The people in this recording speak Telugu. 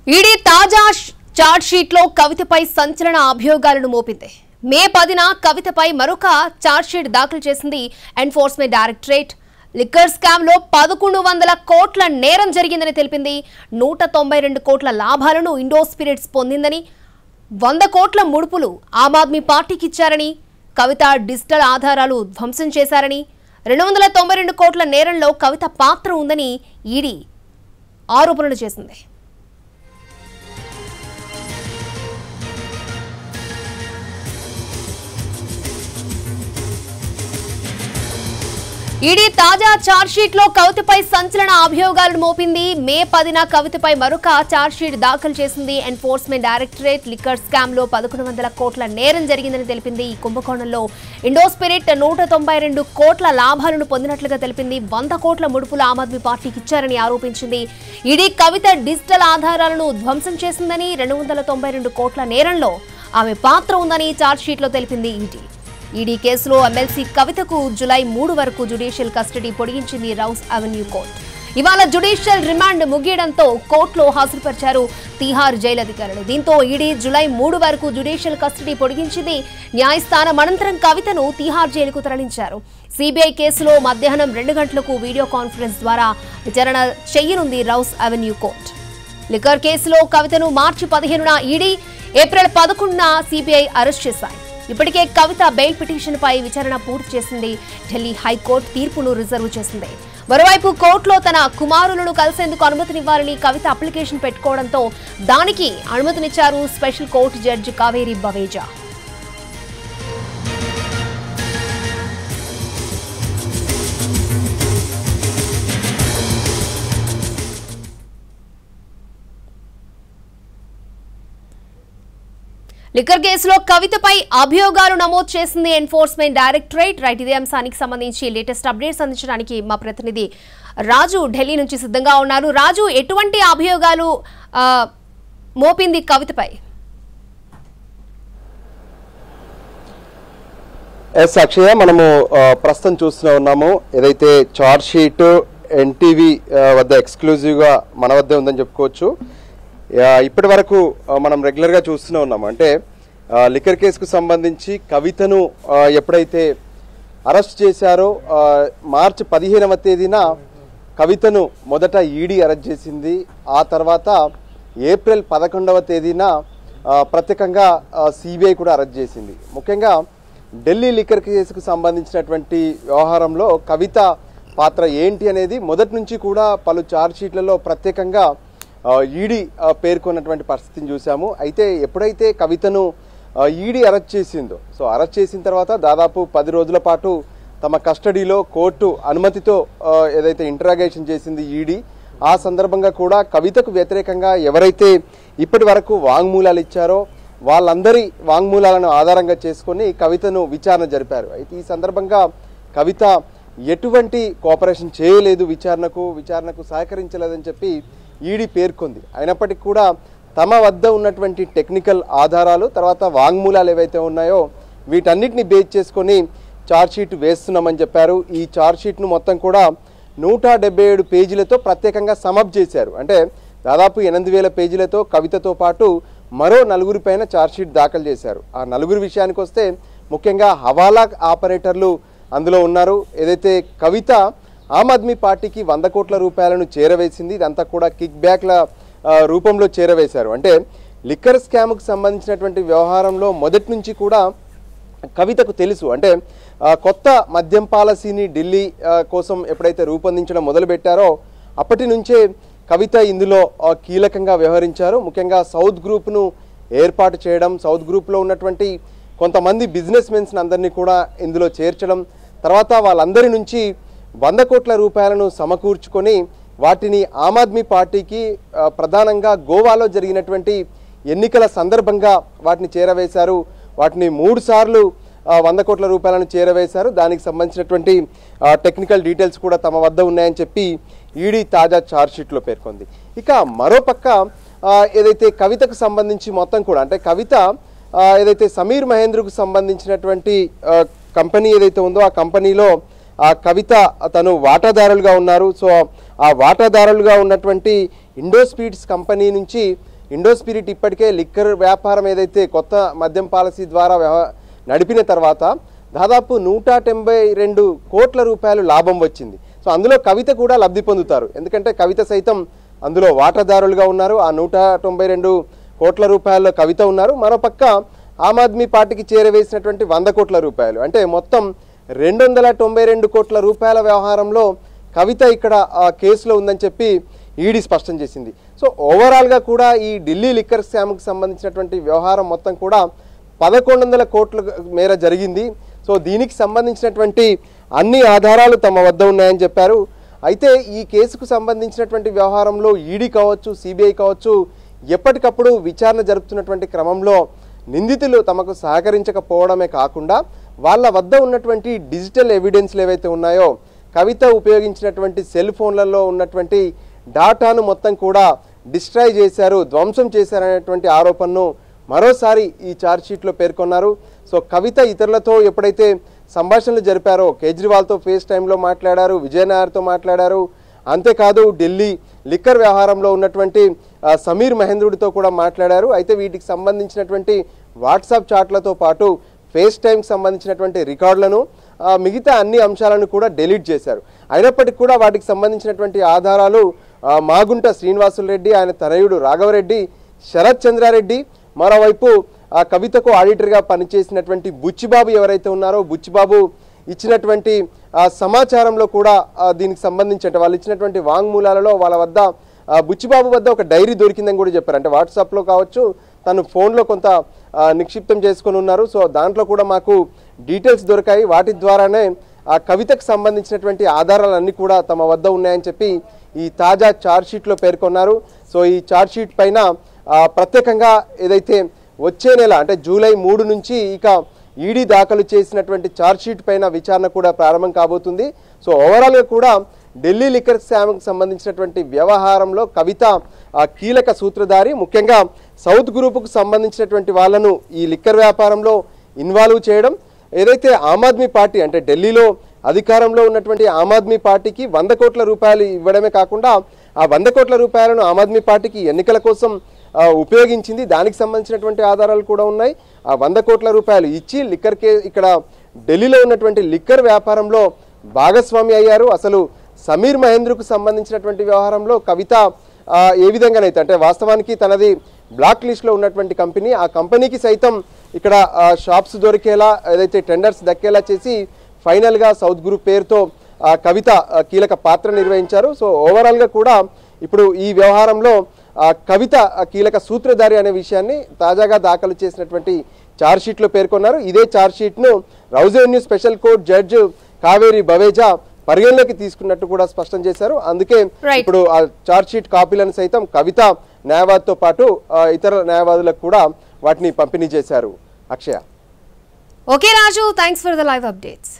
ఈడీ తాజా చార్జ్ షీట్ లో కవితపై సంచలన అభియోగాలను మోపింది. మే 10న కవితపై మరొక చార్జ్ షీట్ దాఖలు చేసింది ఎన్ఫోర్స్మెంట్ డైరెక్టరేట్. లిక్కర్ స్కామ్ లో 1100 కోట్ల నేరం జరిగిందని తెలిపింది. 192 కోట్ల లాభాలను ఇండో స్పిరిట్స్ పొందిందని, 100 కోట్ల ముడుపులు ఆమ్ ఆద్మీ పార్టీకి ఇచ్చారని, కవిత డిజిటల్ ఆధారాలు ధ్వంసం చేశారని, 292 కోట్ల నేరంలో కవిత పాత్ర ఉందని ఈడీ ఆరోపణలు చేసింది. ఈడీ తాజా చార్జ్ షీట్ లో కవితపై సంచలన అభియోగాలను మోపింది. మే 10న కవితపై మరొక చార్జ్ షీట్ దాఖలు చేసింది ఎన్ఫోర్స్మెంట్ డైరెక్టరేట్. లిక్కర్ స్కామ్ లో 1100 కోట్ల నేరం జరిగిందని తెలిపింది. ఈ కుంభకోణంలో ఇండో స్పిరిట్ 192 కోట్ల లాభాలను పొందినట్లుగా తెలిపింది. 100 కోట్ల ముడుపులు ఆమ్ ఆద్మీ పార్టీకి ఇచ్చారని ఆరోపించింది. ఈడీ కవిత డిజిటల్ ఆధారాలను ధ్వంసం చేసిందని, 292 కోట్ల నేరంలో ఆమె పాత్ర ఉందని చార్జ్ షీట్ లో తెలిపింది. ఈడీ కేసులో ఎమ్మెల్సీ కవితకు జూలై 3 వరకు జ్యుడిషియల్ కస్టడీ పొడిగించింది రౌస్ అవెన్యూ కోర్టు. ఇవాళ జ్యుడిషియల్ రిమాండ్ ముగియడంతో కోర్టులో హాజరుపరిచారు తిహార్ జైలు అధికారులు. దీంతో ఈడీ జూలై 3 వరకు జ్యుడిషియల్ కస్టడీ పొడిగించింది. న్యాయస్థానం అనంతరం కవితను తిహార్ జైలుకు తరలించారు. సిబిఐ కేసులో మధ్యాహ్నం 2 గంటలకు వీడియో కాన్ఫరెన్స్ ద్వారా విచారణ చేయనుంది రౌస్ అవెన్యూ కోర్టు. లిక్కర్ కేసులో కవితను మార్చి 15న ఈడీ, ఏప్రిల్ 11న సిబిఐ అరెస్ట్ చేశాయి. ఇప్పటికే కవిత బెయిల్ పిటిషన్ పై విచారణ పూర్తి చేసింది. ఢిల్లీ హైకోర్టు తీర్పును రిజర్వ్ చేసింది. మరోవైపు కోర్టులో తన కుమారులను కలిసేందుకు అనుమతినివ్వాలని కవిత అప్లికేషన్ పెట్టుకోవడంతో దానికి అనుమతినిచ్చారు special court judge Kaveri Baweja. Liquor కేసులో కవితపై అభియోగాలు నమోదు చేసింది ఎన్ఫోర్స్మెంట్ డైరెక్టరేట్. ఇదే అంశానికి సంబంధించి లేటెస్ట్ అప్డేట్స్ అందించడానికి మా ప్రతినిధి రాజు ఢిల్లీ నుంచి సిద్ధంగా ఉన్నారు. రాజు, ఎటువంటి అభియోగాలు మోపింది కవితపై? ఎస్ అక్షయ, మనము ప్రస్తుతం చూస్తూనే ఉన్నాము. ఏదైతే చార్జ్ షీట్ ఎన్టీవీ వద్ద ఎక్స్క్లూజివ్గా మన వద్దే ఉందని చెప్పుకోవచ్చు. ఇప్పటి వరకు మనం రెగ్యులర్గా చూస్తూనే ఉన్నాము. అంటే లిక్కర్ కేసుకు సంబంధించి కవితను ఎప్పుడైతే అరెస్ట్ చేశారో మార్చి 15వ తేదీన కవితను మొదట ఈడీ అరెస్ట్ చేసింది. ఆ తర్వాత ఏప్రిల్ 11వ తేదీన ప్రత్యేకంగా సిబిఐ కూడా అరెస్ట్ చేసింది. ముఖ్యంగా ఢిల్లీ లిక్కర్ కేసుకు సంబంధించినటువంటి వ్యవహారంలో కవిత పాత్ర ఏంటి అనేది మొదటి నుంచి కూడా పలు ఛార్జ్ షీట్లలో ప్రత్యేకంగా ఈడీ పేర్కొన్నటువంటి పరిస్థితిని చూసాము. అయితే ఎప్పుడైతే కవితను ఈడీ అరెస్ట్ చేసిందో, సో అరెస్ట్ చేసిన తర్వాత దాదాపు 10 రోజుల పాటు తమ కస్టడీలో కోర్టు అనుమతితో ఏదైతే ఇంటరాగేషన్ చేసింది ఈడీ, ఆ సందర్భంగా కూడా కవితకు వ్యతిరేకంగా ఎవరైతే ఇప్పటి వరకు వాంగ్మూలాలు ఇచ్చారో వాళ్ళందరి వాంగ్మూలాలను ఆధారంగా చేసుకొని కవితను విచారణ జరిపారు. అయితే ఈ సందర్భంగా కవిత ఎటువంటి కోఆపరేషన్ చేయలేదు, విచారణకు సహకరించలేదని చెప్పి ఈడీ పేర్కొంది. అయినప్పటికీ కూడా తమ వద్ద ఉన్నటువంటి టెక్నికల్ ఆధారాలు, తర్వాత వాంగ్మూలాలు ఏవైతే ఉన్నాయో వీటన్నిటిని బేస్ చేసుకొని ఛార్జ్ షీట్ వేస్తున్నామని చెప్పారు. ఈ ఛార్జ్ షీట్ను మొత్తం కూడా 177 పేజీలతో ప్రత్యేకంగా సమప్ చేశారు. అంటే దాదాపు 8000 పేజీలతో కవితతో పాటు మరో 4 పైన ఛార్జ్ షీట్ దాఖలు చేశారు. ఆ 4 విషయానికి వస్తే ముఖ్యంగా హవాలా ఆపరేటర్లు అందులో ఉన్నారు. ఏదైతే కవిత ఆమ్ ఆద్మీ పార్టీకి 100 కోట్ల రూపాయలను చేరవేసింది, ఇదంతా కూడా కిక్ బ్యాక్ల రూపంలో చేరవేశారు. అంటే లిక్కర్ స్కామ్కు సంబంధించినటువంటి వ్యవహారంలో మొదటి నుంచి కూడా కవితకు తెలుసు. అంటే కొత్త మద్యం పాలసీని ఢిల్లీ కోసం ఎప్పుడైతే రూపొందించడం మొదలుపెట్టారో అప్పటి నుంచే కవిత ఇందులో కీలకంగా వ్యవహరించారు. ముఖ్యంగా సౌత్ గ్రూప్ను ఏర్పాటు చేయడం, సౌత్ గ్రూప్లో ఉన్నటువంటి కొంతమంది బిజినెస్ మెన్స్ అందరినీ కూడా ఇందులో చేర్చడం, తర్వాత వాళ్ళందరి నుంచి 100 కోట్ల రూపాయలను సమకూర్చుకొని వాటిని ఆమ్ ఆద్మీ పార్టీకి ప్రధానంగా గోవాలో జరిగినటువంటి ఎన్నికల సందర్భంగా వాటిని చేరవేశారు. వాటిని 3 సార్లు 100 కోట్ల రూపాయలను చేరవేశారు. దానికి సంబంధించినటువంటి టెక్నికల్ డీటెయిల్స్ కూడా తమ వద్ద ఉన్నాయని చెప్పి ఈడీ తాజా ఛార్జ్ షీట్లో పేర్కొంది. ఇక మరోపక్క ఏదైతే కవితకు సంబంధించి మొత్తం కూడా, అంటే కవిత ఏదైతే సమీర్ మహేంద్రకు సంబంధించినటువంటి కంపెనీ ఏదైతే ఉందో ఆ కంపెనీలో కవిత తను వాటాదారులుగా ఉన్నారు. సో ఆ వాటాదారులుగా ఉన్నటువంటి ఇండో స్పిరిట్స్ కంపెనీ నుంచి ఇండోస్పిరిట్ ఇప్పటికే లిక్కర్ వ్యాపారం ఏదైతే కొత్త మద్యం పాలసీ ద్వారా నడిపిన తర్వాత దాదాపు 192 కోట్ల రూపాయలు లాభం వచ్చింది. సో అందులో కవిత కూడా లబ్ధి పొందుతారు, ఎందుకంటే కవిత సైతం అందులో వాటాదారులుగా ఉన్నారు. ఆ 192 కోట్ల రూపాయల్లో కవిత ఉన్నారు. మరోపక్క ఆమ్ ఆద్మీ పార్టీకి చేరవేసినటువంటి 100 కోట్ల రూపాయలు, అంటే మొత్తం 292 కోట్ల రూపాయల వ్యవహారంలో కవిత ఇక్కడ కేసులో ఉందని చెప్పి ఈడీ స్పష్టం చేసింది. సో ఓవరాల్గా కూడా ఈ ఢిల్లీ లిక్కర్ స్కామ్కి సంబంధించినటువంటి వ్యవహారం మొత్తం కూడా 1100 కోట్ల మేర జరిగింది. సో దీనికి సంబంధించినటువంటి అన్ని ఆధారాలు తమ వద్ద ఉన్నాయని చెప్పారు. అయితే ఈ కేసుకు సంబంధించినటువంటి వ్యవహారంలో ఈడీ కావచ్చు, సిబిఐ కావచ్చు, ఎప్పటికప్పుడు విచారణ జరుపుతున్నటువంటి క్రమంలో నిందితులు తమకు సహకరించకపోవడమే కాకుండా వాళ్ళ వద్ద ఉన్నటువంటి డిజిటల్ ఎవిడెన్స్లు ఏవైతే ఉన్నాయో, కవిత ఉపయోగించినటువంటి సెల్ ఫోన్లలో ఉన్నటువంటి డాటాను మొత్తం కూడా డిస్ట్రాయ్ చేశారు, ధ్వంసం చేశారనేటువంటి ఆరోపణను మరోసారి ఈ ఛార్జ్షీట్లో పేర్కొన్నారు. సో కవిత ఇతరులతో ఎప్పుడైతే సంభాషణలు జరిపారో, కేజ్రీవాల్తో ఫేస్ టైంలో మాట్లాడారు, విజయనాయర్తో మాట్లాడారు, అంతేకాదు ఢిల్లీ లిక్కర్ వ్యవహారంలో ఉన్నటువంటి సమీర్ మహేంద్రుడితో కూడా మాట్లాడారు. అయితే వీటికి సంబంధించినటువంటి వాట్సాప్ చాట్లతో పాటు ఫేస్ టైంకి సంబంధించినటువంటి రికార్డులను, మిగతా అన్ని అంశాలను కూడా డిలీట్ చేశారు. అయినప్పటికీ కూడా వాటికి సంబంధించినటువంటి ఆధారాలు మాగుంట శ్రీనివాసులు రెడ్డి, ఆయన తనయుడు రాఘవరెడ్డి, శరత్ చంద్రారెడ్డి, మరోవైపు కవితకు ఆడిటర్గా పనిచేసినటువంటి బుచ్చిబాబు ఎవరైతే ఉన్నారో, బుచ్చిబాబు ఇచ్చినటువంటి సమాచారంలో కూడా దీనికి సంబంధించి, అంటే వాళ్ళు ఇచ్చినటువంటి వాంగ్మూలాలలో వాళ్ళ వద్ద బుచ్చిబాబు వద్ద ఒక డైరీ దొరికిందని కూడా చెప్పారు. అంటే వాట్సాప్లో కావచ్చు, తను ఫోన్లో కొంత నిక్షిప్తం చేసుకొని ఉన్నారు. సో దాంట్లో కూడా మాకు డీటెయిల్స్ దొరికాయి, వాటి ద్వారానే ఆ కవితకు సంబంధించినటువంటి ఆధారాలన్నీ కూడా తమ వద్ద ఉన్నాయని చెప్పి ఈ తాజా ఛార్జ్షీట్లో పేర్కొన్నారు. సో ఈ ఛార్జ్షీట్ పైన ప్రత్యేకంగా ఏదైతే వచ్చే నెల అంటే జూలై 3 నుంచి ఇక ఈడీ దాఖలు చేసినటువంటి ఛార్జ్షీట్ పైన విచారణ కూడా ప్రారంభం కాబోతుంది. సో ఓవరాల్గా కూడా ఢిల్లీ లిక్కర్ స్కామ్కి సంబంధించినటువంటి వ్యవహారంలో కవిత కీలక సూత్రధారి, ముఖ్యంగా సౌత్ గ్రూపుకు సంబంధించినటువంటి వాళ్ళను ఈ లిక్కర్ వ్యాపారంలో ఇన్వాల్వ్ చేయడం, ఏదైతే ఆమ్ ఆద్మీ పార్టీ అంటే ఢిల్లీలో అధికారంలో ఉన్నటువంటి ఆమ్ ఆద్మీ పార్టీకి 100 కోట్ల రూపాయలు ఇవ్వడమే కాకుండా ఆ 100 కోట్ల రూపాయలను ఆమ్ ఆద్మీ పార్టీకి ఎన్నికల కోసం ఉపయోగించింది, దానికి సంబంధించినటువంటి ఆధారాలు కూడా ఉన్నాయి. ఆ 100 కోట్ల రూపాయలు ఇచ్చి ఇక్కడ ఢిల్లీలో ఉన్నటువంటి లిక్కర్ వ్యాపారంలో భాగస్వామి అయ్యారు. అసలు సమీర్ మహేంద్రకు సంబంధించినటువంటి వ్యవహారంలో కవిత ఏ విధంగానైతే, అంటే వాస్తవానికి తనది బ్లాక్ లిస్ట్లో ఉన్నటువంటి కంపెనీ, ఆ కంపెనీకి సైతం ఇక్కడ షాప్స్ దొరికేలా, ఏదైతే టెండర్స్ దక్కేలా చేసి ఫైనల్గా సౌత్ గ్రూప్ పేరుతో కవిత కీలక పాత్ర నిర్వహించారు. సో ఓవరాల్గా కూడా ఇప్పుడు ఈ వ్యవహారంలో కవిత కీలక సూత్రధారి అనే విషయాన్ని తాజాగా దాఖలు చేసినటువంటి ఛార్జ్షీట్లో పేర్కొన్నారు. ఇదే ఛార్జ్షీట్ను Rouse Avenue special court judge Kaveri Baweja పరిగణలోకి తీసుకున్నట్టు కూడా స్పష్టం చేశారు. అందుకే ఇప్పుడు ఆ ఛార్జ్షీట్ కాపీలను సైతం కవిత న్యాయవాదితో పాటు ఇతర న్యాయవాదులకు కూడా వాటిని పంపిణీ చేశారు. Akshaya. Okay Raju, thanks for the live updates.